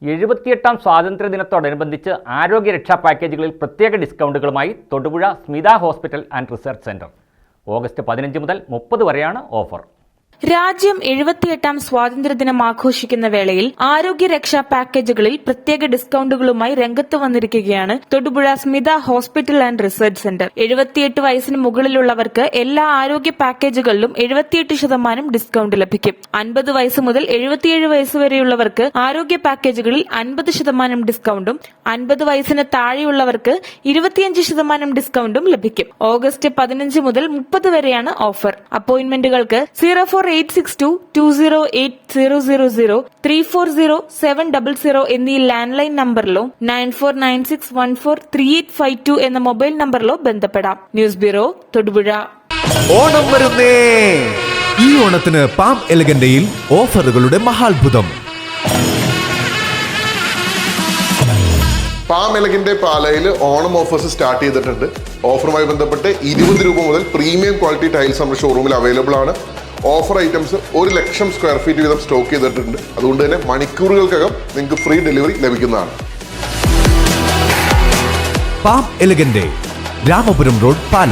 78ാം സ്വാതന്ത്ര്യദിനത്തോടനുബന്ധിച്ച് ആരോഗ്യരക്ഷാ പാക്കേജുകളിൽ പ്രത്യേക ഡിസ്കൗണ്ടുകളുമായി Thodupuzha Smitha hospital and research centre. August 15 മുതൽ 30 വരെയാണ് ഓഫർ. രാജ്യം 78ാം സ്വാതന്ത്ര്യദിനം ആഘോഷിക്കുന്ന വേളയിൽ ആരോഗ്യരക്ഷാ പാക്കേജുകളിൽ പ്രത്യേക ഡിസ്കൗണ്ടുകളുമായി രംഗത്ത് വന്നിരിക്കുകയാണ് Thodupuzha Smitha hospital and research centre. 78 വയസ്സിന് മുകളിലുള്ളവർക്ക് എല്ലാ ആരോഗ്യ പാക്കേജുകളിലും 78% ഡിസ്കൗണ്ട് ലഭിക്കും. 50 വയസ്സ് മുതൽ 77 വയസ്സ് വരെയുള്ളവർക്ക് ആരോഗ്യ പാക്കേജുകളിൽ 50% ഡിസ്കൗണ്ടും 50 വയസ്സിന് താഴെയുള്ളവർക്ക് 25% ഡിസ്കൗണ്ടും ലഭിക്കും. ഓഗസ്റ്റ് 15 മുതൽ 30 വരെയാണ് ഓഫർ. അപ്പോയിന്റ്മെന്റുകൾക്ക് 04862208000 340700 എന്നീ ലാൻഡ് ലൈൻ നമ്പറിലോ 9496143852 എന്ന മൊബൈൽ നമ്പറിലോ ബന്ധപ്പെടാം. News bureau, Thodupuzha. ഓണം വരുന്നേ! ഈ ഓണത്തിന് പാം എലഗന്റയിൽ ഓഫറുകളുടെ മഹാത്ഭുതം. പാം എലഗന്റെ പാലയിൽ ഓണം ഓഫേഴ്സ് സ്റ്റാർട്ട് ചെയ്തിട്ടുണ്ട്. ഓഫറുമായി ബന്ധപ്പെട്ട് 20 രൂപ മുതൽ പ്രീമിയം ക്വാളിറ്റി ടൈൽസ് നമ്മുടെ ഷോറൂമിൽ അവൈലബിൾ ആണ്. ഓഫർ ഐറ്റംസ് 1,00,000 സ്ക്വയർ ഫീറ്റ് വീതം സ്റ്റോക്ക് ചെയ്തിട്ടുണ്ട്. അതുകൊണ്ട് തന്നെ മണിക്കൂറുകൾക്കകം നിങ്ങൾക്ക് ഫ്രീ ഡെലിവറി ലഭിക്കുന്നതാണ്. പാം എലഗന്റെ, രാമപുരം റോഡ്, പാല.